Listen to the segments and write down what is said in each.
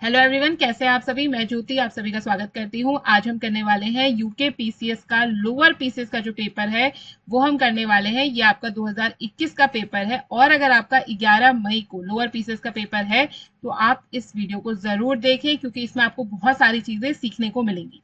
Hello everyone, कैसे हैं आप सभी। मैं ज्योति आप सभी का स्वागत करती हूं। आज हम करने वाले हैं यूके पीसीएस का लोअर पीसीएस का जो पेपर है वो हम करने वाले हैं। ये आपका 2021 का पेपर है और अगर आपका 11 मई को लोअर पीसीएस का पेपर है तो आप इस वीडियो को जरूर देखें क्योंकि इसमें आपको बहुत सारी चीजें सीखने को मिलेंगी।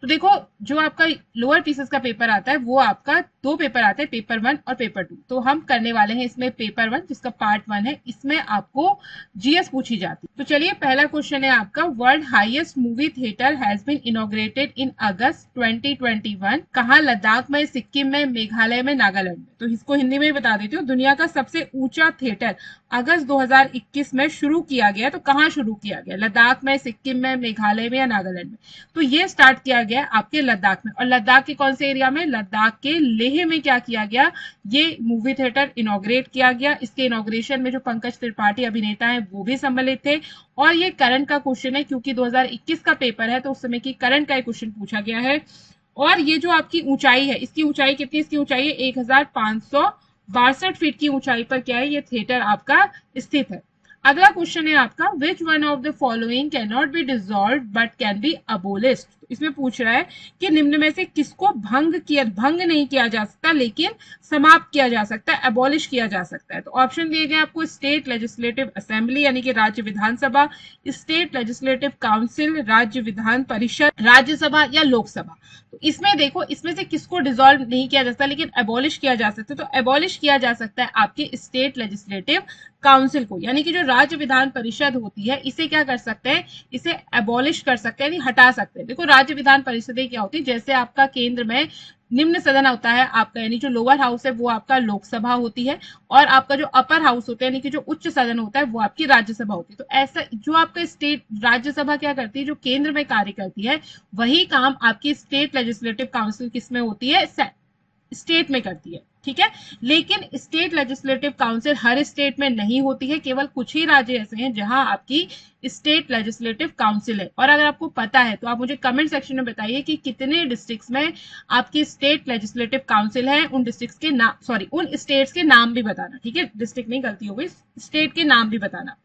तो देखो, जो आपका लोअर पीसीएस का पेपर आता है वो आपका दो पेपर आते हैं, पेपर 1 और पेपर 2। तो हम करने वाले हैं इसमें पेपर 1 जिसका पार्ट 1 है। इसमें आपको जीएस पूछी जाती है। तो चलिए, पहला क्वेश्चन है आपका, world highest movie theatre has been inaugurated in August 2021। कहाँ? लद्दाख में, सिक्किम में, मेघालय में, नागालैंड में। तो इसको हिंदी में ही बता देती हूँ। दुनिया का सबसे ऊंचा थिएटर अगस्त 2021 में शुरू किया गया। तो कहाँ शुरू किया गया? लद्दाख में, सिक्किम में, मेघालय में या नागालैंड में? तो ये स्टार्ट किया गया आपके लद्दाख में। और लद्दाख के कौन से एरिया में? लद्दाख के लेह में क्या किया गया? ये मूवी थिएटर इनॉग्रेट किया गया। इसके इनॉग्रेशन में जो पंकज त्रिपाठी अभिनेता है वो भी सम्मिलित थे। और ये करंट का क्वेश्चन है क्योंकि 2021 का पेपर है तो उस समय की करंट का एक क्वेश्चन पूछा गया है। और ये जो आपकी ऊंचाई है, इसकी ऊंचाई कितनी? इसकी ऊंचाई है 1562 फीट की ऊंचाई पर क्या है? ये थिएटर आपका स्थित है। अगला क्वेश्चन है आपका, which one of the following cannot be dissolve but can be abolished. इसमें पूछ रहा है कि निम्न में से किसको भंग नहीं किया जा सकता लेकिन समाप्त किया जा सकता है, एबॉलिश किया जा सकता है। तो ऑप्शन दिए गए आपको, स्टेट लेजिस्लेटिव असेंबली यानी कि राज्य विधानसभा, स्टेट लेजिस्लेटिव काउंसिल राज्य विधान परिषद, राज्यसभा या लोकसभा। तो इसमें देखो, इसमें से किसको डिसॉल्व नहीं किया जा सकता लेकिन एबॉलिश किया जा सकता है? तो एबॉलिश किया जा सकता है आपके स्टेट लेजिस्लेटिव काउंसिल को, यानी कि जो राज्य विधान परिषद होती है इसे क्या कर सकते हैं? इसे एबॉलिश कर सकते हैं, यानी हटा सकते हैं। देखो, राज्य विधान परिषदें क्या होती है? जैसे आपका केंद्र में निम्न सदन होता है आपका, यानी जो लोअर हाउस है वो आपका लोकसभा होती है और आपका जो अपर हाउस होता है यानी कि जो उच्च सदन होता है वो आपकी राज्यसभा होती है। तो ऐसा जो आपका स्टेट राज्यसभा क्या करती है? जो केंद्र में कार्य करती है वही काम आपकी स्टेट लेजिस्लेटिव काउंसिल किसमें होती है? स्टेट में करती है। ठीक है, लेकिन स्टेट लेजिस्लेटिव काउंसिल हर स्टेट में नहीं होती है, केवल कुछ ही राज्य ऐसे हैं जहां आपकी स्टेट लेजिस्लेटिव काउंसिल है। और अगर आपको पता है तो आप मुझे कमेंट सेक्शन में बताइए कि कितने डिस्ट्रिक्ट्स में आपकी स्टेट लेजिस्लेटिव काउंसिल है। उन डिस्ट्रिक्ट्स के नाम, सॉरी, उन स्टेट्स के नाम भी बताना। ठीक है, डिस्ट्रिक्ट नहीं, गलती हो गई, स्टेट के नाम भी बताना।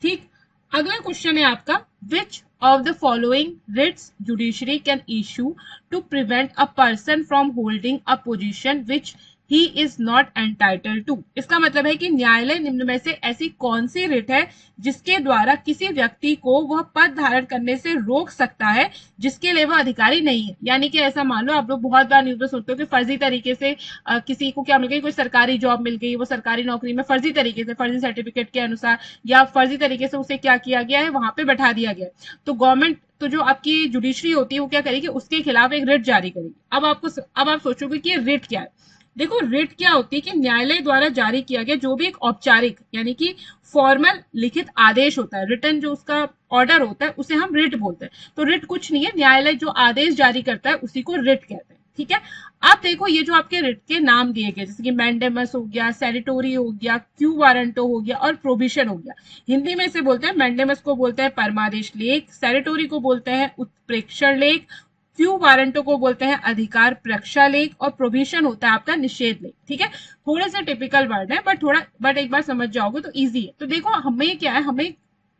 ठीक, अगला क्वेश्चन है आपका, विच of the following writs judiciary can issue to prevent a person from holding a position which he is not entitled to। इसका मतलब है कि न्यायालय निम्न में से ऐसी कौन सी रिट है जिसके द्वारा किसी व्यक्ति को वह पद धारण करने से रोक सकता है जिसके लिए वह अधिकारी नहीं है। यानी कि ऐसा मान लो, आप लोग बहुत बार न्यूज में सुनते हो कि फर्जी तरीके से किसी को क्या मिल गई, कोई सरकारी जॉब मिल गई, वो सरकारी नौकरी में फर्जी तरीके से, फर्जी सर्टिफिकेट के अनुसार या फर्जी तरीके से उसे क्या किया गया है, वहां पे बैठा दिया गया है। तो गवर्नमेंट, तो जो आपकी जुडिशरी होती है वो क्या करेगी? उसके खिलाफ एक रिट जारी करेगी। अब आप सोचोगे कि रिट क्या है। देखो, रिट क्या होती है कि न्यायालय द्वारा जारी किया गया जो भी एक औपचारिक यानी कि फॉर्मल लिखित आदेश होता है, रिटन जो उसका ऑर्डर होता है उसे हम रिट बोलते हैं। तो रिट कुछ नहीं है, न्यायालय जो आदेश जारी करता है उसी को रिट कहते हैं। ठीक है, आप देखो, ये जो आपके रिट के नाम दिए गए जैसे कि मैंडेमस हो गया, सेरिटोरी हो गया, क्यू वारंटो हो गया और प्रोविशन हो गया। हिंदी में से बोलते हैं, मैंडेमस को बोलते हैं परमादेश लेख, सेरिटोरी को बोलते हैं उत्प्रेक्षण लेख, क्यू वारंटो को बोलते हैं अधिकार प्रक्षालेख और प्रोविशन होता है आपका निषेध लेख। ठीक है, थोड़े से टिपिकल वर्ड है बट एक बार समझ जाओगे तो इजी है। तो देखो, हमें क्या है,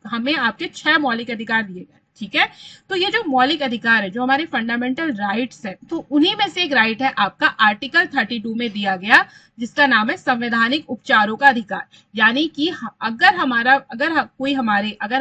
हमें आपके 6 मौलिक अधिकार दिए गए। ठीक है, तो ये जो मौलिक अधिकार है, जो हमारे फंडामेंटल राइट्स है, तो उन्हीं में से एक राइट है आपका आर्टिकल 32 में दिया गया जिसका नाम है संवैधानिक उपचारों का अधिकार। यानी कि अगर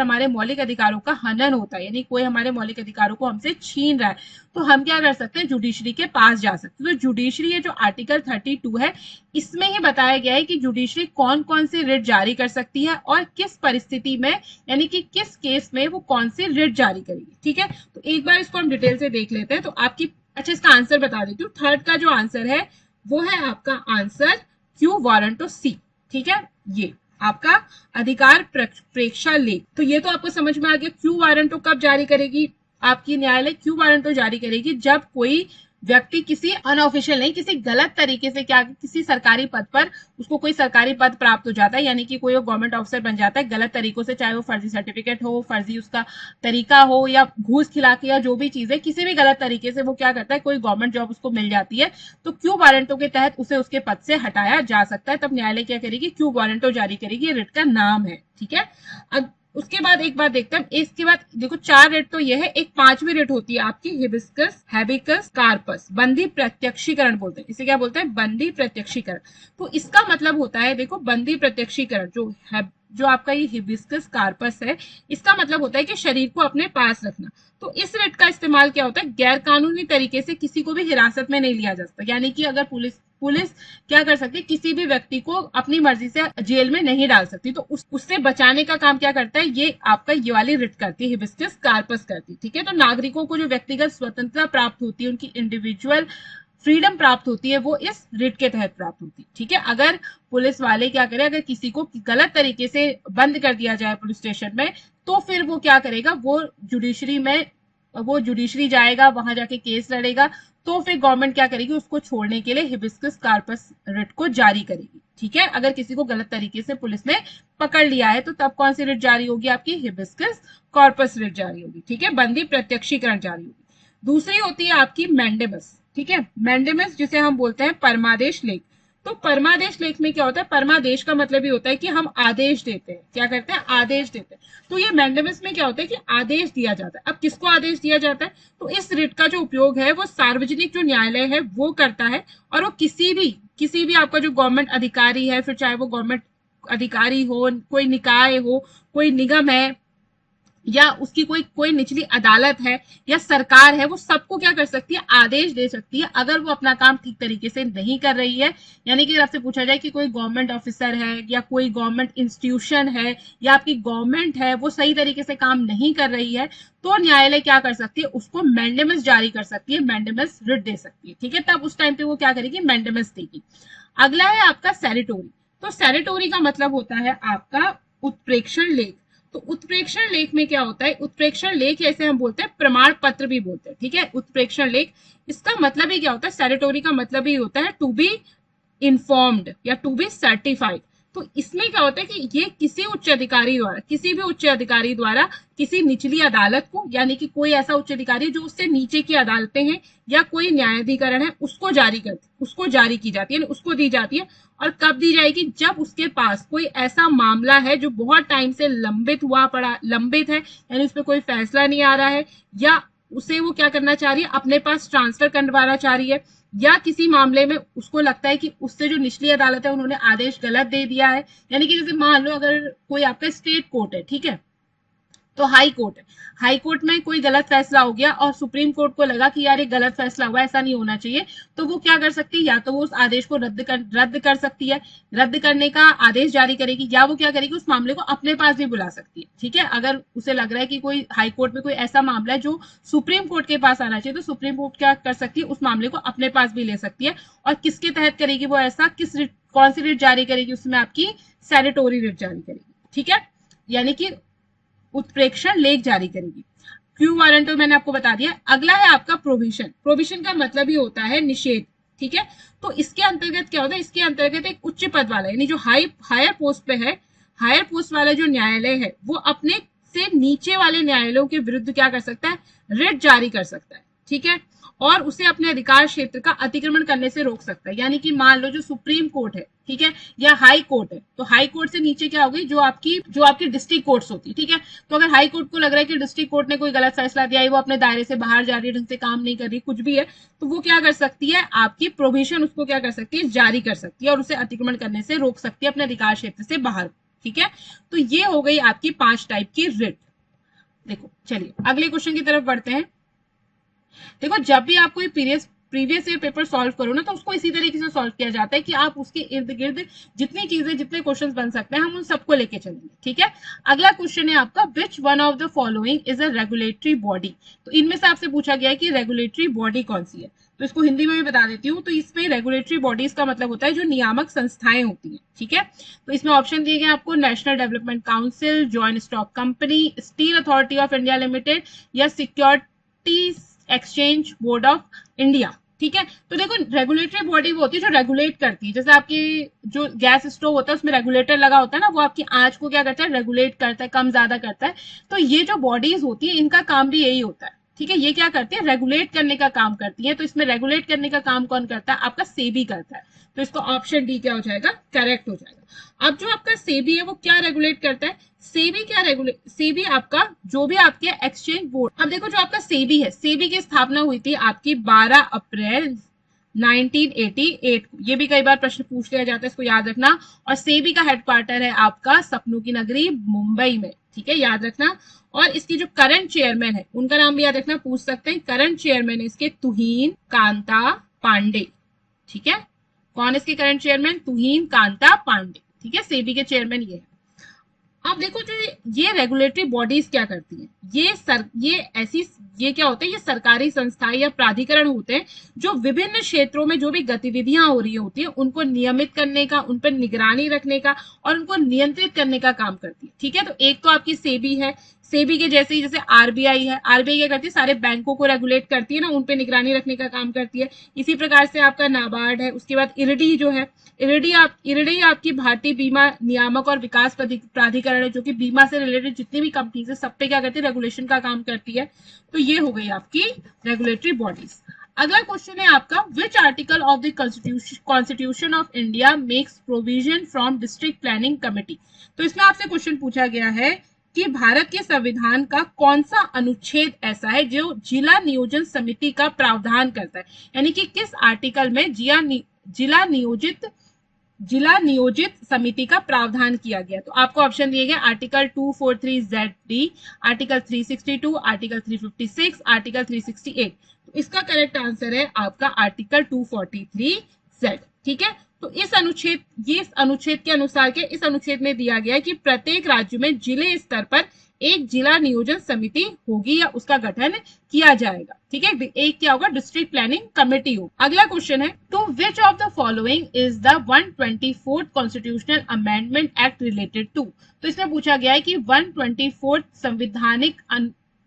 हमारे मौलिक अधिकारों का हनन होता है, यानी कोई हमारे मौलिक अधिकारों को हमसे छीन रहा है, तो हम क्या कर सकते हैं? जुडिशरी के पास जा सकते हैं। तो जुडिशरी है जो आर्टिकल 32 है, इसमें ही बताया गया है कि जुडिशरी कौन कौन सी रिट जारी कर सकती है और किस परिस्थिति में, यानी कि किस केस में वो कौन सी रिट जारी करेगी। ठीक है, तो एक बार इसको हम डिटेल से देख लेते हैं। तो आपकी, अच्छा, इसका आंसर बता देती हूँ। थर्ड का जो आंसर है वो है आपका आंसर क्यू वारंटो सी। ठीक है, ये आपका अधिकार प्रेक्षा लेख। तो ये तो आपको समझ में आ गया। क्यू वारंटो कब जारी करेगी आपकी न्यायालय? क्यू वारंटो जारी करेगी जब कोई व्यक्ति किसी अनऑफिशियल नहीं, किसी गलत तरीके से, क्या किसी सरकारी पद पर उसको कोई सरकारी पद प्राप्त हो जाता है, यानी कि कोई गवर्नमेंट ऑफिसर बन जाता है गलत तरीकों से, चाहे वो फर्जी सर्टिफिकेट हो, फर्जी उसका तरीका हो या घूस खिला के या जो भी चीज है, किसी भी गलत तरीके से वो क्या करता है, कोई गवर्नमेंट जॉब उसको मिल जाती है, तो क्यू वारंटो के तहत उसे उसके पद से हटाया जा सकता है। तब न्यायालय क्या करेगी? क्यू वारंटो जारी करेगी। रिट का नाम है। ठीक है, अब उसके बाद एक बात देखते हैं, इसके बाद देखो 4 रेट तो ये है, एक 5वीं रेट होती है आपकी हिबिस्कस हैबिकस कार्पस, बंदी प्रत्यक्षीकरण बोलते हैं इसे, क्या बोलते हैं, बंदी प्रत्यक्षीकरण। तो इसका मतलब होता है, देखो बंदी प्रत्यक्षीकरण जो आपका ये हिबिस्कस कार्पस है, इसका मतलब होता है कि शरीर को अपने पास रखना। तो इस रेट का इस्तेमाल क्या होता है, गैर कानूनी तरीके से किसी को भी हिरासत में नहीं लिया जा सकता, यानी कि अगर पुलिस क्या कर सकती है, किसी भी व्यक्ति को अपनी मर्जी से जेल में नहीं डाल सकती, तो उससे बचाने का काम क्या करता है, ये आपका ये वाली रिट करती है, हिबिस्कस कार्पस करती है। ठीक है, तो नागरिकों को जो व्यक्तिगत स्वतंत्रता प्राप्त होती है, उनकी इंडिविजुअल फ्रीडम प्राप्त होती है, वो इस रिट के तहत प्राप्त होती है। ठीक है, अगर पुलिस वाले क्या करें, अगर किसी को गलत तरीके से बंद कर दिया जाए पुलिस स्टेशन में, तो फिर वो क्या करेगा, वो जुडिशरी जाएगा, वहां जाके केस लड़ेगा, तो फिर गवर्नमेंट क्या करेगी, उसको छोड़ने के लिए हिबिस्कस कार्पस रिट को जारी करेगी। ठीक है, अगर किसी को गलत तरीके से पुलिस ने पकड़ लिया है, तो तब कौन सी रिट जारी होगी, आपकी हिबिस्कस कॉर्पस रिट जारी होगी। ठीक है, बंदी प्रत्यक्षीकरण जारी होगी। दूसरी होती है आपकी मैंडेमस। ठीक है, मैंडेमस जिसे हम बोलते हैं परमादेश लेख। तो परमादेश लेख में क्या होता है, परमादेश का मतलब ये होता है कि हम आदेश देते हैं, क्या करते हैं, आदेश देते हैं। तो ये मैंडेमस में क्या होता है कि आदेश दिया जाता है। अब किसको आदेश दिया जाता है, तो इस रिट का जो उपयोग है वो सार्वजनिक जो न्यायालय है वो करता है, और वो किसी भी आपका जो गवर्नमेंट अधिकारी है, फिर चाहे वो गवर्नमेंट अधिकारी हो, कोई निकाय हो, कोई निगम है, या उसकी कोई निचली अदालत है या सरकार है, वो सबको क्या कर सकती है, आदेश दे सकती है, अगर वो अपना काम ठीक तरीके से नहीं कर रही है। यानी कि आपसे पूछा जाए कि कोई गवर्नमेंट ऑफिसर है या कोई गवर्नमेंट इंस्टीट्यूशन है या आपकी गवर्नमेंट है, वो सही तरीके से काम नहीं कर रही है, तो न्यायालय क्या कर सकती है, उसको मैंडेमस जारी कर सकती है, मैंडेमस रिट दे सकती है। ठीक है, तब उस टाइम पे वो क्या करेगी, मैंडेमस देगी। अगला है आपका सैनिटोरी। तो सैनिटोरी का मतलब होता है आपका उत्प्रेक्षण लेख। तो उत्प्रेक्षण लेख में क्या होता है, उत्प्रेक्षण लेख ऐसे हम बोलते हैं, प्रमाण पत्र भी बोलते हैं। ठीक है, उत्प्रेक्षण लेख, इसका मतलब ही क्या होता है, सैनिटोरी का मतलब ही होता है टू बी इन्फॉर्म्ड या टू बी सर्टिफाइड। तो इसमें क्या होता है कि ये किसी उच्च अधिकारी द्वारा, किसी भी उच्च अधिकारी द्वारा किसी निचली अदालत को, यानी कि कोई ऐसा उच्च अधिकारी जो उससे नीचे की अदालतें हैं या कोई न्यायाधिकरण है, उसको जारी की जाती है, उसको दी जाती है। और कब दी जाएगी, जब उसके पास कोई ऐसा मामला है जो बहुत टाइम से लंबित है, यानी उस पर कोई फैसला नहीं आ रहा है, या उसे वो क्या करना चाह रही है, अपने पास ट्रांसफर करवाना चाह रही है, या किसी मामले में उसको लगता है कि उससे जो निचली अदालत है उन्होंने आदेश गलत दे दिया है। यानी कि जैसे मान लो अगर कोई आपका स्टेट कोर्ट है, ठीक है, तो हाई कोर्ट है, हाई कोर्ट में कोई गलत फैसला हो गया और सुप्रीम कोर्ट को लगा कि यार ये गलत फैसला हुआ, ऐसा नहीं होना चाहिए, तो वो क्या कर सकती है, या तो वो उस आदेश को रद्द कर सकती है, रद्द करने का आदेश जारी करेगी, या वो क्या करेगी, उस मामले को अपने पास भी बुला सकती है। ठीक है, अगर उसे लग रहा है कि कोई हाई कोर्ट में कोई ऐसा मामला है जो सुप्रीम कोर्ट के पास आना चाहिए, तो सुप्रीम कोर्ट क्या कर सकती है, उस मामले को अपने पास भी ले सकती है। और किसके तहत करेगी वो ऐसा, कौन सी रिट जारी करेगी, उसमें आपकी सैनिटोरी रिट जारी करेगी। ठीक है, यानी कि उत्प्रेक्षण लेख जारी करेगी। क्यू वारंट तो मैंने आपको बता दिया। अगला है आपका प्रोविजन। प्रोविजन का मतलब ही होता है निषेध। ठीक है, तो इसके अंतर्गत क्या होता है, इसके अंतर्गत एक उच्च पद वाला, यानी जो हायर पोस्ट पे है, हायर पोस्ट वाला जो न्यायालय है, वो अपने से नीचे वाले न्यायालयों के विरुद्ध क्या कर सकता है, रिट जारी कर सकता है। ठीक है, और उसे अपने अधिकार क्षेत्र का अतिक्रमण करने से रोक सकता है। यानी कि मान लो जो सुप्रीम कोर्ट है, ठीक है, या हाई कोर्ट है, तो हाई कोर्ट से नीचे क्या होगी, जो आपकी डिस्ट्रिक्ट कोर्ट्स होती है। ठीक है, तो अगर हाई कोर्ट को लग रहा है कि डिस्ट्रिक्ट कोर्ट ने कोई गलत फैसला दिया है, वो अपने दायरे से बाहर जा रही है, ढंग से काम नहीं कर रही, कुछ भी है, तो वो क्या कर सकती है, आपकी प्रोविजन उसको क्या कर सकती है, जारी कर सकती है, और उसे अतिक्रमण करने से रोक सकती है अपने अधिकार क्षेत्र से बाहर। ठीक है, तो ये हो गई आपकी 5 टाइप की रिट। देखो चलिए अगले क्वेश्चन की तरफ बढ़ते हैं। देखो जब भी आप कोई प्रीवियस ईयर पेपर सॉल्व करो ना, तो उसको इसी तरीके से सॉल्व किया जाता है कि आप उसके इर्द गिर्द जितने क्वेश्चंस बन सकते हैं, हम उन सबको लेके चलेंगे। ठीक है, अगला क्वेश्चन है आपका, which one of the following is a regulatory body. तो इनमें से आपसे पूछा गया है कि रेगुलेटरी बॉडी कौन सी है, तो इसको हिंदी में भी बता देती हूँ। तो इसमें रेगुलेटरी बॉडीज का मतलब होता है जो नियामक संस्थाएं होती हैं। ठीक है, तो इसमें ऑप्शन दिए गए आपको, national development council, joint stock company, steel authority of India limited, या security exchange board of India. ठीक है, तो देखो रेगुलेटरी बॉडी वो होती है जो रेगुलेट करती है, जैसे आपकी जो गैस स्टोव होता है उसमें रेगुलेटर लगा होता है ना, वो आपकी आंच को क्या करता है, रेगुलेट करता है, कम ज्यादा करता है। तो ये जो बॉडीज होती है इनका काम भी यही होता है। ठीक है, ये क्या करती है, रेगुलेट करने का काम करती है। तो इसमें रेगुलेट करने का काम कौन करता है, आपका सेबी करता है। तो इसको ऑप्शन डी क्या हो जाएगा, करेक्ट हो जाएगा। अब जो आपका सेबी है वो क्या रेगुलेट करता है, सेबी क्या रेगुलेट, सेबी आपका जो भी आपके एक्सचेंज बोर्ड, अब देखो जो आपका सेबी है, सेबी की स्थापना हुई थी आपकी 12 अप्रैल 1988 को। ये भी कई बार प्रश्न पूछ लिया जाता है, इसको याद रखना। और सेबी का हेडक्वार्टर है आपका सपनों की नगरी मुंबई में, ठीक है, याद रखना। और इसकी जो करंट चेयरमैन है उनका नाम भी याद रखना, पूछ सकते हैं। करंट चेयरमैन है इसके तुहीन कांता पांडे, ठीक है। कौन इसके करंट चेयरमैन, तुहीन कांता पांडे, ठीक है, सेबी के चेयरमैन ये है। अब देखो जो ये रेगुलेटरी बॉडीज क्या करती हैं, ये क्या होते हैं, ये सरकारी संस्थाएं या प्राधिकरण होते हैं जो विभिन्न क्षेत्रों में जो भी गतिविधियां हो रही होती है उनको नियमित करने का, उन पर निगरानी रखने का और उनको नियंत्रित करने का काम करती है, ठीक है। तो एक तो आपकी सेबी है, सेबी के जैसे ही जैसे आरबीआई है, आरबीआई क्या करती है, सारे बैंकों को रेगुलेट करती है ना, उन पे निगरानी रखने का काम करती है। इसी प्रकार से आपका नाबार्ड है, उसके बाद इरडी जो है, इरडी आपकी भारतीय बीमा नियामक और विकास प्राधिकरण है, जो कि बीमा से रिलेटेड जितनी भी कंपनीज है सब पे क्या करती है, रेगुलेशन का काम करती है। तो ये हो गई आपकी रेगुलेटरी बॉडीज। अगला क्वेश्चन है आपका, which article of the constitution of India makes provision from district planning committee. तो इसमें आपसे क्वेश्चन पूछा गया है कि भारत के संविधान का कौन सा अनुच्छेद ऐसा है जो जिला नियोजन समिति का प्रावधान करता है, यानी कि किस आर्टिकल में जिला नियोजित समिति का प्रावधान किया गया। तो आपको ऑप्शन दिए गए article 243ZD, article 362, article 356, article 368। तो इसका करेक्ट आंसर है आपका आर्टिकल 243Z, ठीक है। तो इस अनुच्छेद के अनुसार के इस अनुच्छेद में दिया गया है कि प्रत्येक राज्य में जिले स्तर पर एक जिला नियोजन समिति होगी या उसका गठन किया जाएगा, ठीक है। एक क्या होगा, डिस्ट्रिक्ट प्लानिंग कमेटी हो। अगला क्वेश्चन है, to which of the following is the 124th constitutional amendment act related to. तो इसमें पूछा गया है कि 124th संविधानिक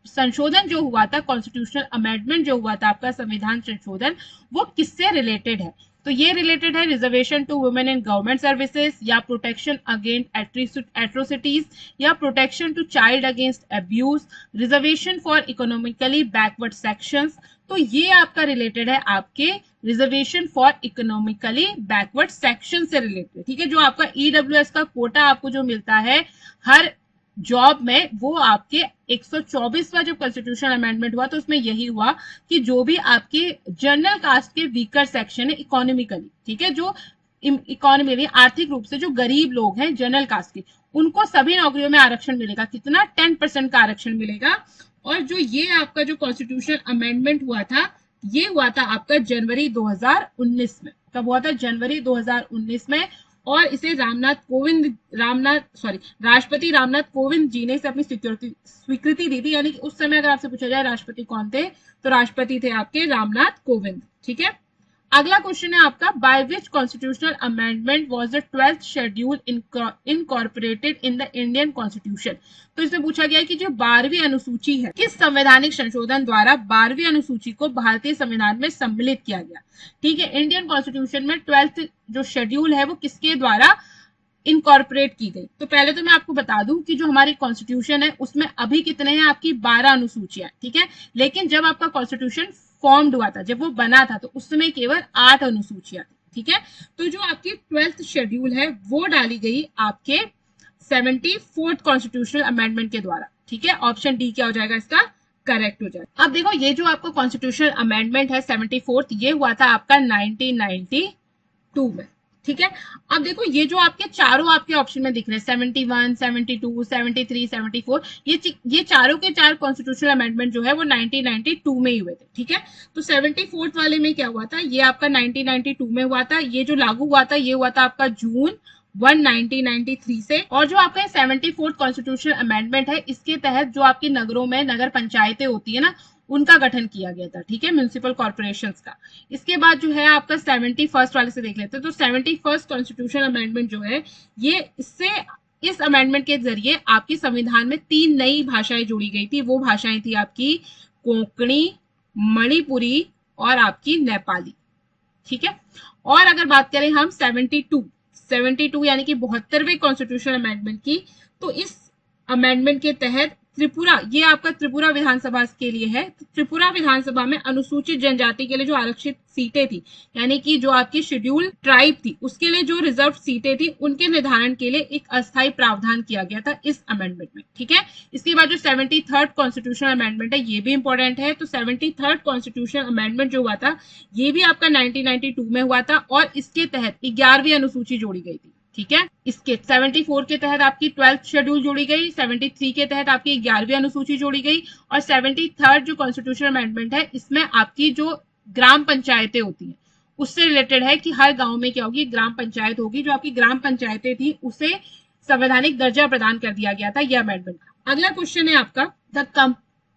संशोधन जो हुआ था, कॉन्स्टिट्यूशनल अमेंडमेंट जो हुआ था आपका संविधान संशोधन, वो किससे रिलेटेड है। तो ये रिलेटेड है reservation to women in government services, या प्रोटेक्शन अगेंस्ट एट्रोसिटीज, या protection to child against abuse, reservation for economically backward sections. तो ये आपका रिलेटेड है आपके reservation for economically backward section से रिलेटेड, ठीक है। जो आपका ईडब्ल्यूएस का कोटा आपको जो मिलता है हर जॉब में, वो आपके 124वां जब कॉन्स्टिट्यूशनल अमेंडमेंट हुआ तो उसमें यही हुआ कि जो भी आपके जनरल कास्ट के वीकर सेक्शन है इकोनॉमिकली, ठीक है, जो इकोनॉमी आर्थिक रूप से जो गरीब लोग हैं जनरल कास्ट के, उनको सभी नौकरियों में आरक्षण मिलेगा। कितना, 10% का आरक्षण मिलेगा। और जो ये आपका जो कॉन्स्टिट्यूशनल अमेंडमेंट हुआ था, ये हुआ था आपका जनवरी 2019 में। कब हुआ था, जनवरी 2019 में। और इसे राष्ट्रपति रामनाथ कोविंद जी ने इसे अपनी स्वीकृति दी थी, यानी कि उस समय अगर आपसे पूछा जाए राष्ट्रपति कौन थे, तो राष्ट्रपति थे आपके रामनाथ कोविंद, ठीक है। अगला क्वेश्चन है आपका, by which constitutional amendment was the 12th schedule incorporated in the Indian constitution. तो इसमें पूछा गया है कि जो 12वीं अनुसूची है, किस संवैधानिक संशोधन द्वारा 12वीं अनुसूची को भारतीय संविधान में सम्मिलित किया गया, ठीक है। इंडियन कॉन्स्टिट्यूशन में 12th जो शेड्यूल है वो किसके द्वारा इनकॉर्पोरेट की गई। तो पहले तो मैं आपको बता दूं कि जो हमारी कॉन्स्टिट्यूशन है उसमें अभी कितने हैं, आपकी 12 अनुसूचियां, ठीक है। लेकिन जब आपका कॉन्स्टिट्यूशन फॉर्म्ड हुआ था, जब वो बना था, तो उस समय केवल 8 अनुसूचियां थी, ठीक है। तो जो आपकी 12th शेड्यूल है वो डाली गई आपके 74th कॉन्स्टिट्यूशनल अमेंडमेंट के द्वारा, ठीक है। ऑप्शन डी क्या हो जाएगा, इसका करेक्ट हो जाएगा। अब देखो ये जो आपका कॉन्स्टिट्यूशनल अमेंडमेंट है 74th, ये हुआ था आपका 1992 में, ठीक है। अब देखो ये जो आपके चारों आपके ऑप्शन में दिख रहे हैं 71, 72, 73, 74, ये चारों के चार कॉन्स्टिट्यूशनल अमेंडमेंट जो है वो 1992 में ही हुए थे, ठीक है। तो 74th वाले में क्या हुआ था, ये आपका 1992 में हुआ था। ये जो लागू हुआ था ये हुआ था आपका जून 1, 1993 से। और जो आपका 74th कॉन्स्टिट्यूशनल अमेंडमेंट है, इसके तहत जो आपके नगरों में नगर पंचायतें होती है ना, उनका गठन किया गया था, ठीक है, म्युनिसिपल कॉर्पोरेशंस का। इसके बाद जो है आपका 71st वाले से देख लेते हैं। तो 71st कॉन्स्टिट्यूशनल अमेंडमेंट जो है, ये इस अमेंडमेंट के जरिए आपकी संविधान में 3 नई भाषाएं जोड़ी गई थी। वो भाषाएं थी आपकी कोंकणी, मणिपुरी और आपकी नेपाली, ठीक है। और अगर बात करें हम 72 यानी कि 72वें कॉन्स्टिट्यूशनल अमेंडमेंट की, तो इस अमेंडमेंट के तहत त्रिपुरा, ये आपका त्रिपुरा विधानसभा के लिए है। तो त्रिपुरा विधानसभा में अनुसूचित जनजाति के लिए जो आरक्षित सीटें थी, यानी कि जो आपकी शेड्यूल ट्राइब थी, उसके लिए जो रिजर्व सीटें थी, उनके निर्धारण के लिए एक अस्थायी प्रावधान किया गया था इस अमेंडमेंट में। ठीक है, इसके बाद जो 73rd कॉन्स्टिट्यूशनल अमेंडमेंट है, ये भी इंपॉर्टेंट है। तो 73rd कॉन्स्टिट्यूशनल अमेंडमेंट जो हुआ था, ये भी आपका 1992 में हुआ था और इसके तहत 11वीं अनुसूची जोड़ी गई थी। ठीक है, इसके 74 के तहत आपकी 12th शेड्यूल जोड़ी गई, 73 के तहत आपकी 11वीं अनुसूची जोड़ी गई और 73rd जो कॉन्स्टिट्यूशनल अमेंडमेंट है, इसमें आपकी जो ग्राम पंचायतें होती हैं उससे रिलेटेड है कि हर गांव में क्या होगी, ग्राम पंचायत होगी। जो आपकी ग्राम पंचायतें थी उसे संवैधानिक दर्जा प्रदान कर दिया गया था, यह अमेंडमेंट। अगला क्वेश्चन है आपका,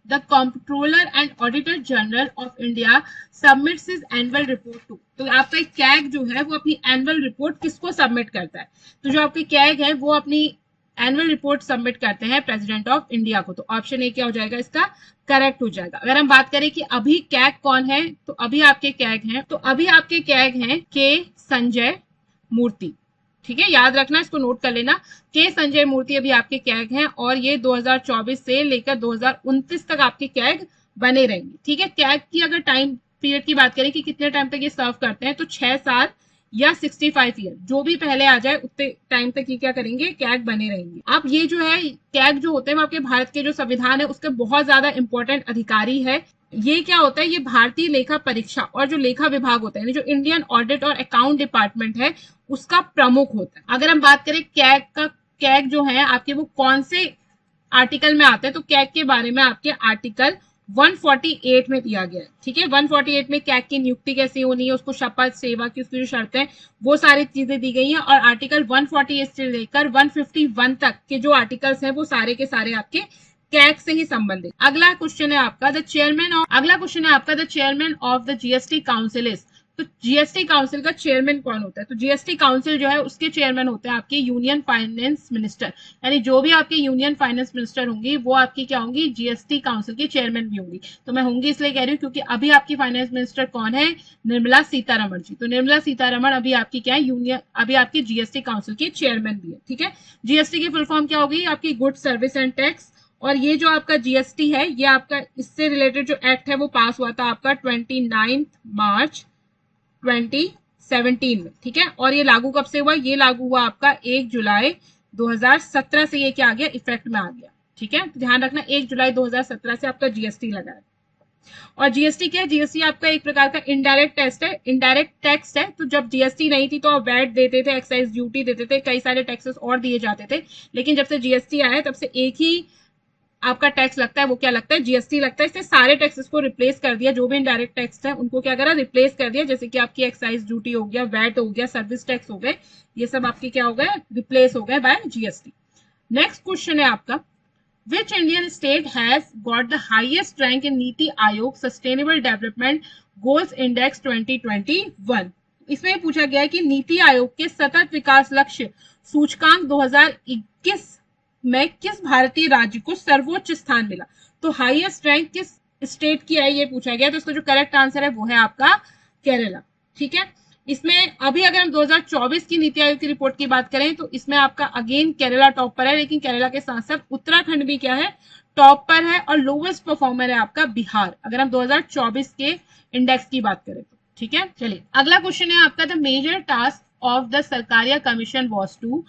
the controller and auditor general of India submits his annual report to. तो आपका कैग जो है वो अपनी एनुअल रिपोर्ट किसको सबमिट करता है? तो जो आपके कैग है वो अपनी एनुअल रिपोर्ट सबमिट करते हैं प्रेसिडेंट ऑफ इंडिया को। तो ऑप्शन ए क्या हो जाएगा, इसका करेक्ट हो जाएगा। अगर हम बात करें कि अभी कैग कौन है, तो अभी आपके कैग हैं के संजय मूर्ति। ठीक है, याद रखना, इसको नोट कर लेना। के संजय मूर्ति अभी आपके कैग हैं और ये 2024 से लेकर 2029 तक आपके कैग बने रहेंगे। ठीक है, कैग की अगर टाइम पीरियड की बात करें कि कितने टाइम तक ये सर्व करते हैं, तो 6 साल या 65 ईयर, जो भी पहले आ जाए उतने टाइम तक ये क्या करेंगे, कैग बने रहेंगे। अब ये जो है कैग जो होते हैं वो आपके भारत के जो संविधान है उसके बहुत ज्यादा इंपॉर्टेंट अधिकारी है। ये क्या होता है, ये भारतीय लेखा परीक्षा और जो लेखा विभाग होता है, यानी जो इंडियन ऑडिट और अकाउंट डिपार्टमेंट है, उसका प्रमुख होता है। अगर हम बात करें कैग जो है आपके वो कौन से आर्टिकल में आते हैं, तो कैग के बारे में आपके आर्टिकल 148 में दिया गया है। ठीक है, 148 में कैग की नियुक्ति कैसे होनी है, उसको शपथ, सेवा की उसकी जो शर्तें हैं, वो सारी चीजें दी गई हैं। और आर्टिकल 148 से लेकर 151 तक के जो आर्टिकल्स हैं वो सारे के सारे आपके कैग से ही संबंधित। अगला क्वेश्चन है आपका the chairman of the GST council is. तो जीएसटी काउंसिल का चेयरमैन कौन होता है? तो जीएसटी काउंसिल जो है उसके चेयरमैन होते हैं आपके यूनियन फाइनेंस मिनिस्टर, यानी जो भी आपके यूनियन फाइनेंस मिनिस्टर होंगी वो आपकी क्या होंगी, जीएसटी काउंसिल की चेयरमैन भी होंगी। तो मैं होंगी इसलिए कह रही हूँ क्योंकि अभी आपकी फाइनेंस मिनिस्टर कौन है, निर्मला सीतारमण जी। तो निर्मला सीतारमण अभी आपकी क्या है, अभी आपकी जीएसटी काउंसिल की चेयरमैन भी है। ठीक है, जीएसटी की फुल फॉर्म क्या होगी, आपकी गुड सर्विस एंड टैक्स। और ये जो आपका जीएसटी है, ये आपका इससे रिलेटेड जो एक्ट है वो पास हुआ था आपका 29 मार्च 2017 में। ठीक है, और ये लागू कब से हुआ, ये लागू हुआ आपका 1 जुलाई 2017 से, ये क्या आ गया, इफेक्ट में आ गया। ठीक है, तो ध्यान रखना 1 जुलाई 2017 से आपका जीएसटी लगा है। और जीएसटी क्या है, जीएसटी आपका एक प्रकार का इनडायरेक्ट टैक्स है। तो जब जीएसटी नहीं थी तो आप वैट देते थे, एक्साइज ड्यूटी देते थे, कई सारे टैक्सेस और दिए जाते थे। लेकिन जब से जीएसटी आया है तब से एक ही आपका टैक्स लगता है, वो क्या लगता है, जीएसटी लगता है। इसने सारे टैक्सेस को रिप्लेस कर दिया, जो भी इनडायरेक्ट टैक्स है उनको क्या करा, रिप्लेस कर दिया। जैसे कि आपकी एक्साइज ड्यूटी हो गया, वैट हो गया, सर्विस टैक्स हो गए, ये सब आपके क्या हो गए, रिप्लेस हो गए बाय जीएसटी। नेक्स्ट क्वेश्चन है आपका, which Indian state has got the highest rank in NITI Aayog sustainable development goals index 2021। इसमें पूछा गया है कि नीति आयोग के सतत विकास लक्ष्य सूचकांक 2021 में किस भारतीय राज्य को सर्वोच्च स्थान मिला। तो हाईएस्ट रैंक किस स्टेट की है ये पूछा गया। तो इसका जो करेक्ट आंसर है वो है आपका केरला। ठीक है, इसमें अभी अगर हम 2024 की नीति आयोग की रिपोर्ट की बात करें तो इसमें आपका अगेन केरला टॉप पर है, लेकिन केरला के साथ साथ उत्तराखंड भी क्या है, टॉप पर है। और लोवेस्ट परफॉर्मर है आपका बिहार, अगर हम 2024 के इंडेक्स की बात करें तो। ठीक है, चलिए अगला क्वेश्चन है आपका, the major task of the Sarkaria commission was to.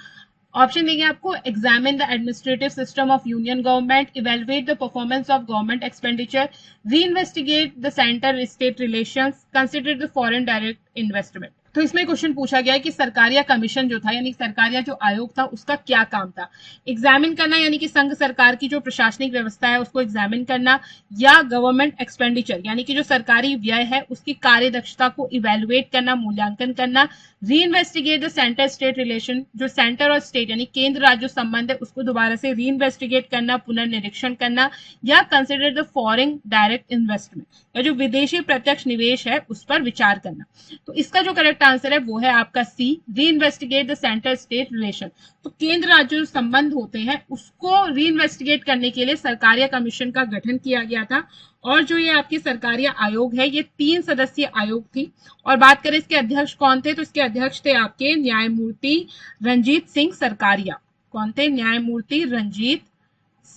Option देंगे आपको, examine the administrative system of union government, evaluate the performance of government expenditure, re investigate the centre state relations, consider the foreign direct investment. तो इसमें question पूछा गया है कि Sarkaria commission जो था, यानी सरकारिया जो आयोग था, उसका क्या काम था। एग्जामिन करना, यानी कि संघ सरकार की जो प्रशासनिक व्यवस्था है उसको एग्जामिन करना, या गवर्नमेंट एक्सपेंडिचर यानी कि जो सरकारी व्यय है उसकी कार्यदक्षता को इवेलुएट करना, मूल्यांकन करना, री investigate the centre state relation, जो सेंटर और स्टेट यानी केंद्र राज्य संबंध है उसको दोबारा से री इन्वेस्टिगेट करना, पुनर्निरीक्षण करना, या consider the foreign direct investment, या जो विदेशी प्रत्यक्ष निवेश है उस पर विचार करना। तो इसका जो करेक्ट आंसर है वो है आपका सी, री investigate the centre state relation. तो केंद्र राज्य जो संबंध होते हैं उसको री इन्वेस्टिगेट करने के लिए सरकारिया कमीशन का गठन किया गया था। और जो ये आपकी सरकारिया आयोग है ये 3 सदस्यीय आयोग थी। और बात करें इसके अध्यक्ष कौन थे, तो इसके अध्यक्ष थे आपके न्यायमूर्ति रंजीत सिंह सरकारिया। कौन थे, न्यायमूर्ति रंजीत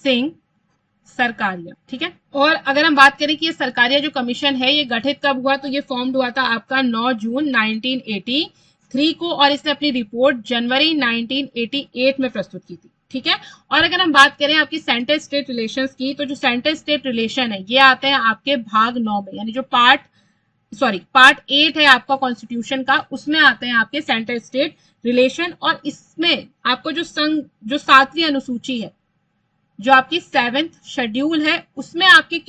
सिंह सरकारिया, ठीक है। और अगर हम बात करें कि ये सरकारिया जो कमीशन है ये गठित कब हुआ, तो ये फॉर्म हुआ था आपका 9 जून 1983 को, और इसने अपनी रिपोर्ट जनवरी 1988 में प्रस्तुत की थी, ठीक है। और अगर हम बात करें आपकी सेंट्रल स्टेट रिलेशंस की, तो जो सेंट्रल स्टेट रिलेशन है ये आते हैं आपके भाग 9 में, यानी जो पार्ट 8 है आपका कॉन्स्टिट्यूशन का, उसमें आते हैं आपके सेंट्रल स्टेट रिलेशन। और इसमें आपको जो 7वीं अनुसूची है, जो आपकी 7th शेड्यूल है, उसमें आपके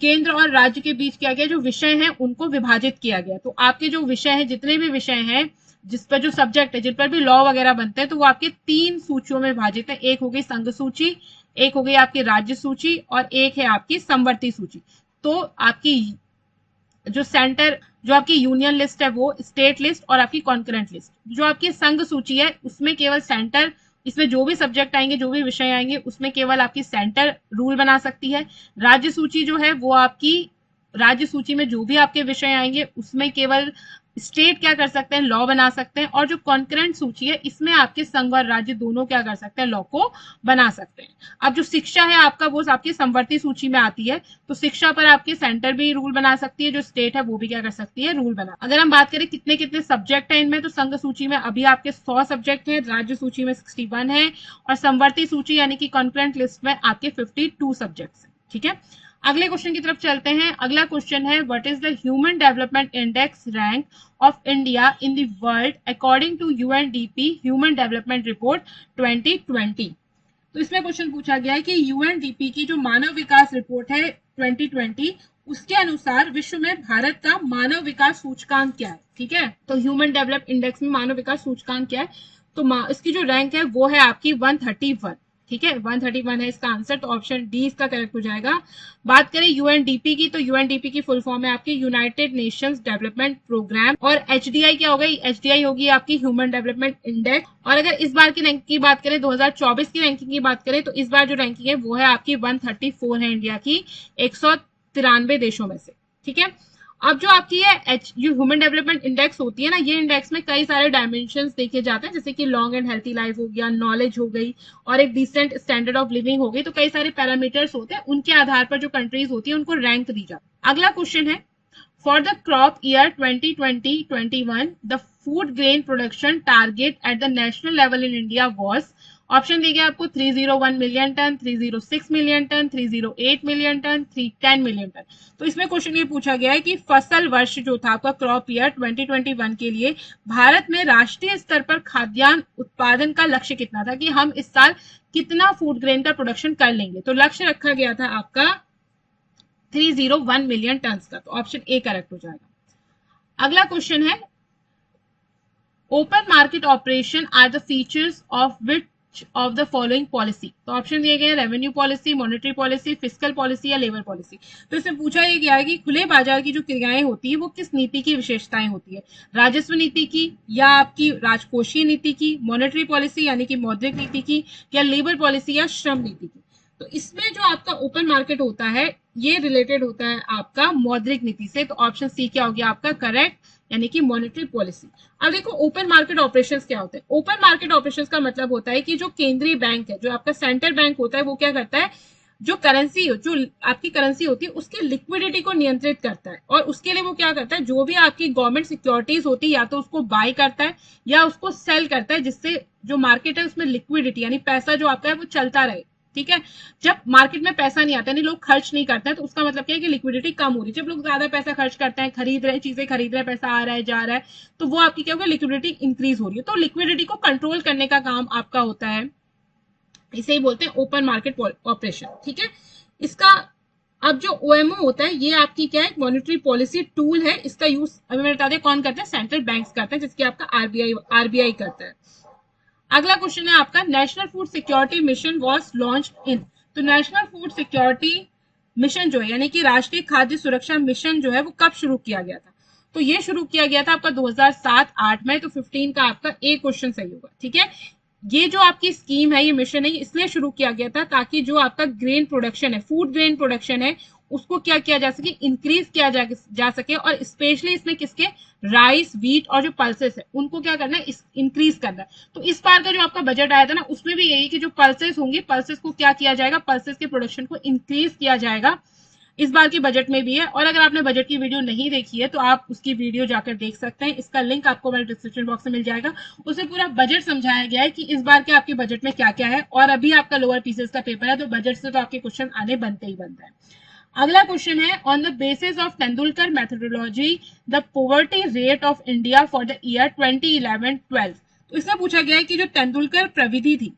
केंद्र और राज्य के बीच किया गया जो विषय हैं उनको विभाजित किया गया। तो आपके जो विषय हैं, जितने भी विषय हैं जिस पर जो सब्जेक्ट है, जिन पर भी लॉ वगैरह बनते हैं, तो वो आपके 3 सूचियों में विभाजित है। एक हो गई संघ सूची, एक हो गई आपकी राज्य सूची, और एक है आपकी समवर्ती सूची। तो आपकी जो आपकी यूनियन लिस्ट है वो स्टेट लिस्ट, और आपकी कॉन्करेंट लिस्ट। जो आपकी संघ सूची है उसमें केवल सेंटर, इसमें जो भी सब्जेक्ट आएंगे, जो भी विषय आएंगे, उसमें केवल आपकी सेंटर रूल बना सकती है। राज्य सूची जो है वो आपकी राज्य सूची में जो भी आपके विषय आएंगे उसमें केवल स्टेट क्या कर सकते हैं, लॉ बना सकते हैं। और जो कॉन्करेंट सूची है इसमें आपके संघ और राज्य दोनों क्या कर सकते हैं, लॉ को बना सकते हैं। अब जो शिक्षा है आपका वो आपकी समवर्ती सूची में आती है, तो शिक्षा पर आपके सेंटर भी रूल बना सकती है, जो स्टेट है वो भी क्या कर सकती है, रूल बना। अगर हम बात करें कितने कितने सब्जेक्ट है इनमें, तो संघ सूची में अभी आपके 100 सब्जेक्ट है, राज्य सूची में 61 है, और समवर्ती सूची यानी कि कॉन्करेंट लिस्ट में आपके 52 सब्जेक्ट है, ठीक है। अगले क्वेश्चन की तरफ चलते हैं। अगला क्वेश्चन है, what is the human development index rank of India in the world according to UNDP human development report 2020। तो इसमें क्वेश्चन पूछा गया है कि यूएनडीपी की जो मानव विकास रिपोर्ट है 2020, उसके अनुसार विश्व में भारत का मानव विकास सूचकांक क्या है, ठीक है। तो ह्यूमन डेवलप इंडेक्स में मानव विकास सूचकांक क्या है, तो इसकी जो रैंक है वो है आपकी 131, ठीक है। 131 है इसका आंसर, तो ऑप्शन डी इसका करेक्ट हो जाएगा। बात करें यूएनडीपी की, तो यूएनडीपी की फुल फॉर्म है आपकी यूनाइटेड नेशंस डेवलपमेंट प्रोग्राम। और एचडीआई क्या हो गई, एचडीआई होगी आपकी ह्यूमन डेवलपमेंट इंडेक्स। और अगर इस बार की रैंकिंग की बात करें, 2024 की रैंकिंग की बात करें, तो इस बार जो रैंकिंग है वो है आपकी 134 है इंडिया की 193 देशों में से, ठीक है। अब जो आपकी है जो ह्यूमन डेवलपमेंट इंडेक्स होती है ना, ये इंडेक्स में कई सारे डायमेंशंस देखे जाते हैं, जैसे कि लॉन्ग एंड हेल्थी लाइफ हो गया, नॉलेज हो गई, और एक डिसेंट स्टैंडर्ड ऑफ लिविंग हो गई। तो कई सारे पैरामीटर्स होते हैं, उनके आधार पर जो कंट्रीज होती है उनको रैंक दी जाती है। अगला क्वेश्चन है, for the crop year 2020-21 the food grain production target at the national level in India was. Option दिए गए आपको 301 million ton, 306 million ton, 308 million ton, 310 million ton. तो इसमें क्वेश्चन ये पूछा गया है कि फसल वर्ष जो था आपका क्रॉप ईयर 2021 के लिए भारत में राष्ट्रीय स्तर पर खाद्यान्न उत्पादन का लक्ष्य कितना था, कि हम इस साल कितना फूड ग्रेन का प्रोडक्शन कर लेंगे। तो लक्ष्य रखा गया था आपका 301 मिलियन टन का, तो ऑप्शन ए करेक्ट हो जाएगा। अगला क्वेश्चन है, open market operation are the features of which of the following policy. तो ऑप्शन दिए गए हैं revenue policy, monetary policy, fiscal policy या लेबर पॉलिसी। तो इसमें पूछा ये गया है कि खुले बाजार की जो क्रियाएं होती है वो किस नीति की विशेषताएं होती है, राजस्व नीति की, या आपकी राजकोषीय नीति की, मॉनेटरी पॉलिसी यानी कि मौद्रिक नीति की, या लेबर पॉलिसी या श्रम नीति की। तो इसमें जो आपका ओपन मार्केट होता है ये रिलेटेड होता है आपका मौद्रिक नीति से, तो ऑप्शन सी क्या हो गया आपका करेक्ट, यानी कि मॉनेटरी पॉलिसी। अब देखो ओपन मार्केट ऑपरेशंस क्या होते हैं। ओपन मार्केट ऑपरेशंस का मतलब होता है कि जो केंद्रीय बैंक है, जो आपका सेंट्रल बैंक होता है, वो क्या करता है, जो आपकी करेंसी होती है उसकी लिक्विडिटी को नियंत्रित करता है, और उसके लिए वो क्या करता है, जो भी आपकी गवर्नमेंट सिक्योरिटीज होती है या तो उसको बाय करता है या उसको सेल करता है, जिससे जो मार्केट है उसमें लिक्विडिटी यानी पैसा जो आपका है वो चलता रहे, ठीक है। जब मार्केट में पैसा नहीं आता, यानी लोग खर्च नहीं करते हैं, तो उसका मतलब क्या है कि लिक्विडिटी कम हो रही है। जब लोग ज्यादा पैसा खर्च करते हैं, खरीद रहे हैं, चीजें खरीद रहे हैं, पैसा आ रहा है जा रहा है, तो वो आपकी क्या होगा, लिक्विडिटी इंक्रीज हो रही है। तो लिक्विडिटी को कंट्रोल करने का काम आपका होता है, इसे ही बोलते हैं ओपन मार्केट ऑपरेशन, ठीक है। इसका अब जो ओएमओ होता है ये आपकी क्या है, मॉनेटरी पॉलिसी टूल है। इसका यूज अभी मैं बता दें कौन करते हैं, सेंट्रल बैंक्स करते हैं, जिसकी आपका आरबीआई करता है। अगला क्वेश्चन है आपका, national food security mission was launched in. तो नेशनल फूड सिक्योरिटी मिशन जो है यानी कि राष्ट्रीय खाद्य सुरक्षा मिशन जो है वो कब शुरू किया गया था। तो ये शुरू किया गया था आपका 2007-8 में, तो 15 का आपका ए क्वेश्चन सही होगा, ठीक है। ये जो आपकी स्कीम है, ये मिशन है, इसलिए शुरू किया गया था ताकि जो आपका ग्रेन प्रोडक्शन है, फूड ग्रेन प्रोडक्शन है, उसको क्या किया जा सके, इंक्रीज किया जा सके। और स्पेशली इसमें किसके, राइस, व्हीट और जो पल्सेस है उनको क्या करना है, इंक्रीज करना है। तो इस बार का जो आपका बजट आया था ना, उसमें भी यही कि जो पल्सेस होंगी, पल्सेस को क्या किया जाएगा, पल्सेस के प्रोडक्शन को इंक्रीज किया जाएगा, इस बार की बजट में भी है। और अगर आपने बजट की वीडियो नहीं देखी है तो आप उसकी वीडियो जाकर देख सकते हैं, इसका लिंक आपको हमारे डिस्क्रिप्शन बॉक्स में मिल जाएगा। उसमें पूरा बजट समझाया गया है कि इस बार के आपके बजट में क्या क्या है। और अभी आपका लोअर पीसेस का पेपर है, तो बजट से तो आपके क्वेश्चन आने बनते ही बनते हैं। अगला क्वेश्चन है, on the basis of Tendulkar methodology the poverty rate of India for the year 2011-12। तो इसमें पूछा गया है कि जो तेंदुलकर प्रविधि थी,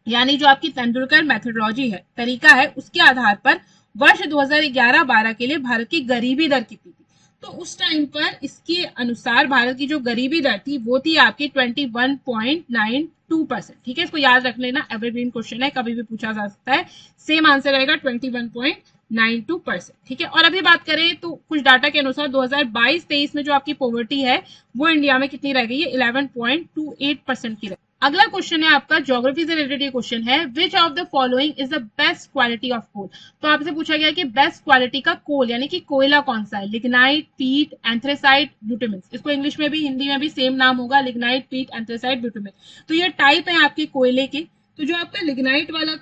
यानी जो आपकी तेंदुलकर मेथोडोलॉजी है, तरीका है, उसके आधार पर वर्ष 2011-12 के लिए भारत की गरीबी दर कितनी थी। तो उस टाइम पर इसके अनुसार भारत की जो गरीबी दर थी वो थी आपकी 21.92%। ठीक है, इसको याद रख लेना, एवरग्रीन क्वेश्चन है, कभी भी पूछा जा सकता है। सेम आंसर रहेगा 21.92%। ठीक है, और अभी बात करें तो कुछ डाटा के अनुसार 2022-23 में जो आपकी पॉवर्टी है वो इंडिया में कितनी रह गई है, 11.28% की रह। अगला क्वेश्चन है आपका ज्योग्राफी से रिलेटेड क्वेश्चन है, which of the following is the best quality of coal. तो आपसे पूछा गया कि बेस्ट क्वालिटी का कोल यानी कि कोयला कौन सा है, लिग्नाइट, पीट, एंथ्रेसाइट, ब्यूटामिन। इसको इंग्लिश में भी हिंदी में भी सेम नाम होगा, लिग्नाइट, पीट, एंथ्रेसाइट, ब्यूटामिन। तो ये टाइप है आपके कोयले के। तो जो आपका लिग्नाइट वाला,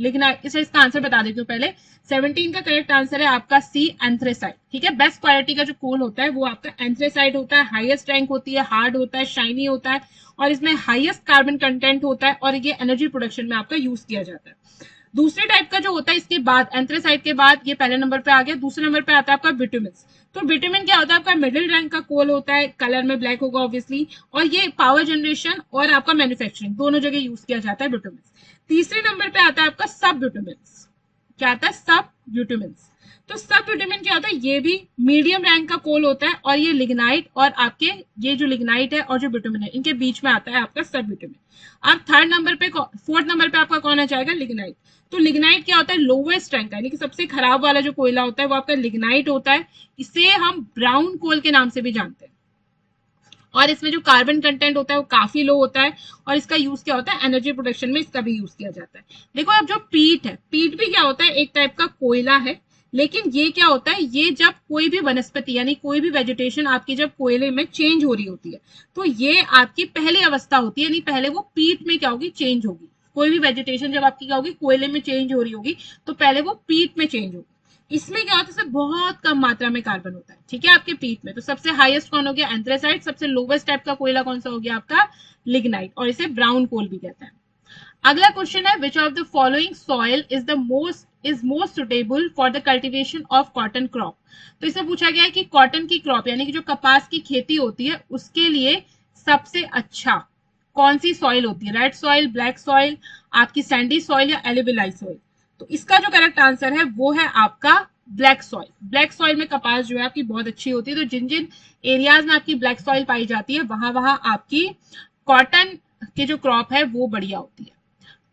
लिग्नाइट, इसका आंसर बता देती हूँ पहले। 17 का करेक्ट आंसर है आपका सी, एंथ्रेसाइट। ठीक है, बेस्ट क्वालिटी का जो कोल होता है वो आपका एंथ्रेसाइट होता है, हाईएस्ट रैंक होती है, हार्ड होता है, शाइनी होता है और इसमें हाईएस्ट कार्बन कंटेंट होता है और ये एनर्जी प्रोडक्शन में आपका यूज किया जाता है। दूसरे टाइप का जो होता है इसके बाद, एंथ्रेसाइट के बाद ये पहले नंबर पे आ गया, दूसरे नंबर पे आता है आपका बिटुमिन। तो बिटुमिन क्या होता है, आपका मिडिल रैंक का कोल होता है, कलर में ब्लैक होगा ऑब्वियसली, और ये पावर जनरेशन और आपका मैन्युफैक्चरिंग दोनों जगह यूज किया जाता है बिटुमिन। तीसरे नंबर पे आता है आपका सब ब्यूटामिन। क्या आता है, सब ब्यूटामिन। तो सब ब्यूटामिन क्या होता है, ये भी मीडियम रैंक का कोल होता है और ये लिग्नाइट और आपके ये जो लिग्नाइट है और जो ब्यूटामिन है इनके बीच में आता है आपका सब ब्यूटामिन। अब थर्ड नंबर पे, फोर्थ नंबर पे आपका कौन आ जाएगा, लिग्नाइट। तो लिग्नाइट क्या होता है, लोवेस्ट रैंक का, यानी कि सबसे खराब वाला जो कोयला होता है वो आपका लिग्नाइट होता है। इसे हम ब्राउन कोल के नाम से भी जानते हैं और इसमें जो कार्बन कंटेंट होता है वो काफी लो होता है और इसका यूज क्या होता है, एनर्जी प्रोडक्शन में इसका भी यूज किया जाता है। देखो अब जो पीट है, पीट भी क्या होता है, एक टाइप का कोयला है, लेकिन ये क्या होता है, ये जब कोई भी वनस्पति यानी कोई भी वेजिटेशन आपकी जब कोयले में चेंज हो रही होती है तो ये आपकी पहली अवस्था होती है, यानी पहले वो पीट में क्या होगी, चेंज होगी। कोई भी वेजिटेशन जब आपकी क्या होगी, कोयले में चेंज हो रही होगी तो पहले वो पीट में चेंज होगी। इसमें क्या होता है, बहुत कम मात्रा में कार्बन होता है। ठीक है, आपके पीट में। तो सबसे हाईएस्ट कौन हो गया, एंथ्रेसाइट। सबसे लोवेस्ट टाइप का कोयला कौन सा हो गया आपका, लिग्नाइट, और इसे ब्राउन कोल भी कहते हैं। अगला क्वेश्चन है, which of the following soil is most suitable for the cultivation of cotton crop. तो इसमें पूछा गया है कि कॉटन की क्रॉप यानी कि जो कपास की खेती होती है उसके लिए सबसे अच्छा कौन सी सॉइल होती है, रेड सॉइल, ब्लैक सॉइल, आपकी सैंडी सॉइल या एल्यूविलाई सॉइल। तो इसका जो करेक्ट आंसर है वो है आपका ब्लैक सॉइल। ब्लैक सॉइल में कपास जो है आपकी बहुत अच्छी होती है। तो जिन जिन एरियाज में आपकी ब्लैक सॉइल पाई जाती है वहां वहां आपकी कॉटन की जो क्रॉप है वो बढ़िया होती है।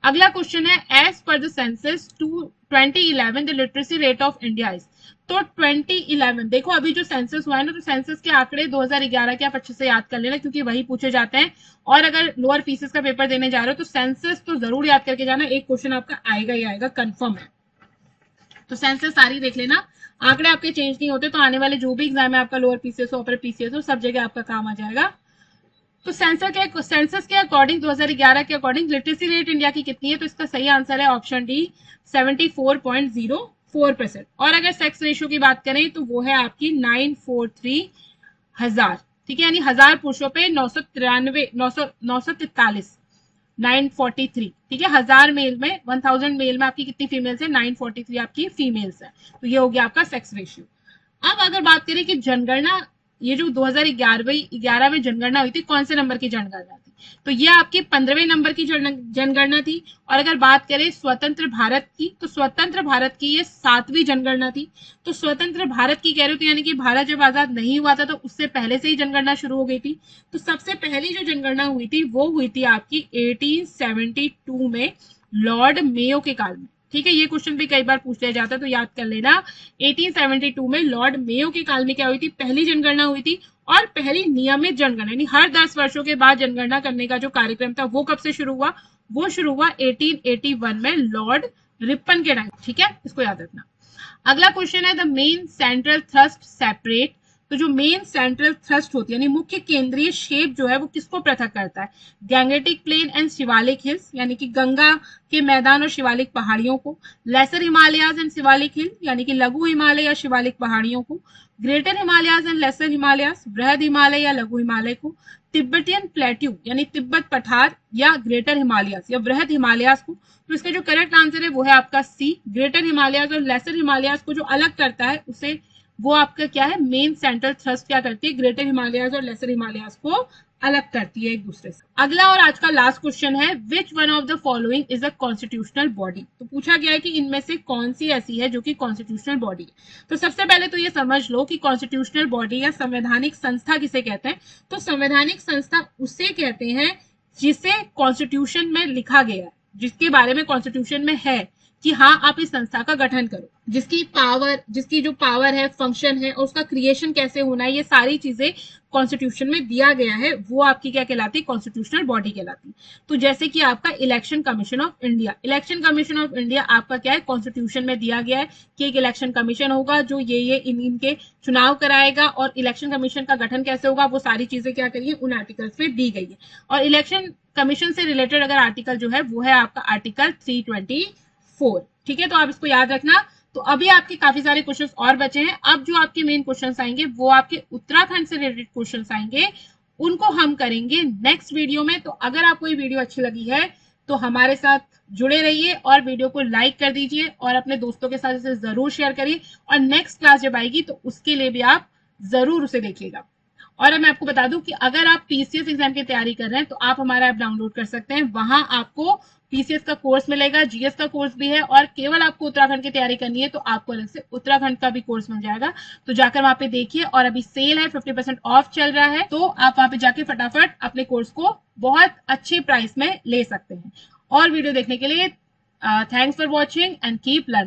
अगला क्वेश्चन है, as per the census 2011 the literacy rate of India is. तो 2011 देखो अभी जो सेंसस हुआ है ना, तो सेंसस के आंकड़े 2011 के आप अच्छे से याद कर लेना क्योंकि वही पूछे जाते हैं। और अगर लोअर पीसेस का पेपर देने जा रहे हो तो सेंसस तो जरूर याद करके जाना, एक क्वेश्चन आपका आएगा ही आएगा, कंफर्म है। तो सेंसस सारी देख लेना, आंकड़े आपके चेंज नहीं होते तो आने वाले जो भी एग्जाम है आपका लोअर पीसीएस हो, अपर पीसीएस हो, सब जगह आपका काम आ जाएगा। तो सेंसस के अकॉर्डिंग 2011 के अकॉर्डिंग लिटरेसी रेट इंडिया की कितनी है, तो इसका सही आंसर है ऑप्शन डी 74.04%। और अगर सेक्स रेशियो की बात करें तो वो है आपकी 943,000। ठीक है, यानी 1000 पुरुषों पे 943 943। ठीक है, 1000 मेल में 1000 मेल में आपकी कितनी फीमेल्स है, 943 आपकी फीमेल्स है। तो ये हो गया आपका सेक्स रेशियो। अब अगर बात करें कि जनगणना, ये जो 2011 में जनगणना हुई थी, कौन से नंबर की जनगणना थी, तो ये आपकी 15वें नंबर की जनगणना थी। और अगर बात करें स्वतंत्र भारत की, तो स्वतंत्र भारत की ये 7वीं जनगणना थी। तो स्वतंत्र भारत की कह रहे हो तो यानी कि भारत जब आजाद नहीं हुआ था तो उससे पहले से ही जनगणना शुरू हो गई थी। तो सबसे पहली जो जनगणना हुई थी वो हुई थी आपकी 1872 में लॉर्ड मेयो के काल में। ठीक है, ये क्वेश्चन भी कई बार पूछ लिया जाता है तो याद कर लेना। 1872 में लॉर्ड मेयो के काल में क्या हुई थी, पहली जनगणना हुई थी। और पहली नियमित जनगणना यानी हर 10 वर्षों के बाद जनगणना करने का जो कार्यक्रम था वो कब से शुरू हुआ, वो शुरू हुआ 1881 में लॉर्ड रिपन के टाइम, ठीक है, इसको याद रखना। अगला क्वेश्चन है the main central thrust separate. तो जो मेन सेंट्रल थ्रस्ट होती है यानी मुख्य केंद्रीय शेप जो है वो किसको पृथक करता है? Gangetic plain and Shivalik hills यानी कि गंगा के मैदान और शिवालिक पहाड़ियों को, lesser Himalayas and Shivalik hill यानी कि लघु हिमालय या शिवालिक पहाड़ियों को, greater Himalayas and lesser Himalayas बृहद हिमालय या लघु हिमालय को, तिब्बतियन प्लेट्यू यानी तिब्बत पठार या ग्रेटर हिमालयाज या बृहद हिमालयाज को। तो इसका जो करेक्ट आंसर है वो है आपका सी, ग्रेटर हिमालयाज और लेसर हिमालयाज को जो अलग करता है उसे वो आपका क्या है, मेन सेंट्रल थ्रस्ट क्या करती है, ग्रेटर हिमालयाज और लेसर हिमालयाज को अलग करती है एक दूसरे से। अगला और आज का लास्ट क्वेश्चन है विच one of the following is a constitutional body. तो पूछा गया है कि इनमें से कौन सी ऐसी है जो कि कॉन्स्टिट्यूशनल बॉडी है। तो सबसे पहले तो ये समझ लो कि कॉन्स्टिट्यूशनल बॉडी या संवैधानिक संस्था किसे कहते हैं। तो संवैधानिक संस्था उसे कहते हैं जिसे कॉन्स्टिट्यूशन में लिखा गया है, जिसके बारे में कॉन्स्टिट्यूशन में है कि हाँ आप इस संस्था का गठन करो, जिसकी जो पावर है, फंक्शन है और उसका क्रिएशन कैसे होना है, ये सारी चीजें कॉन्स्टिट्यूशन में दिया गया है, वो आपकी क्या कहलाती है, कॉन्स्टिट्यूशनल बॉडी कहलाती है। तो जैसे कि आपका election commission of India, election commission of India आपका क्या है, कॉन्स्टिट्यूशन में दिया गया है कि एक इलेक्शन कमीशन होगा जो ये इनके चुनाव कराएगा और इलेक्शन कमीशन का गठन कैसे होगा वो सारी चीजें क्या करिए उन आर्टिकल्स में दी गई है। और इलेक्शन कमीशन से रिलेटेड अगर आर्टिकल जो है वो है आपका आर्टिकल 324, ठीक है, तो आप इसको याद रखना। तो अभी आपके काफी सारे क्वेश्चंस और बचे हैं। अब जो आपके मेन क्वेश्चंस आएंगे वो आपके उत्तराखंड से रिलेटेड क्वेश्चंस आएंगे, उनको हम करेंगे नेक्स्ट वीडियो में। तो अगर आपको ये वीडियो अच्छी लगी है तो हमारे साथ जुड़े रहिए और वीडियो को लाइक कर दीजिए और अपने दोस्तों के साथ इसे जरूर शेयर करिए। और नेक्स्ट क्लास जब आएगी तो उसके लिए भी आप जरूर उसे देखिएगा। और मैं आपको बता दूं कि अगर आप पीसीएस एग्जाम की तैयारी कर रहे हैं तो आप हमारा ऐप डाउनलोड कर सकते हैं। वहां आपको पीसीएस का कोर्स मिलेगा, जीएस का कोर्स भी है, और केवल आपको उत्तराखंड की तैयारी करनी है तो आपको अलग से उत्तराखंड का भी कोर्स मिल जाएगा। तो जाकर वहां पे देखिए। और अभी सेल है, 50% ऑफ चल रहा है, तो आप वहां पे जाके फटाफट अपने कोर्स को बहुत अच्छे प्राइस में ले सकते हैं। और वीडियो देखने के लिए thanks for watching and keep learning.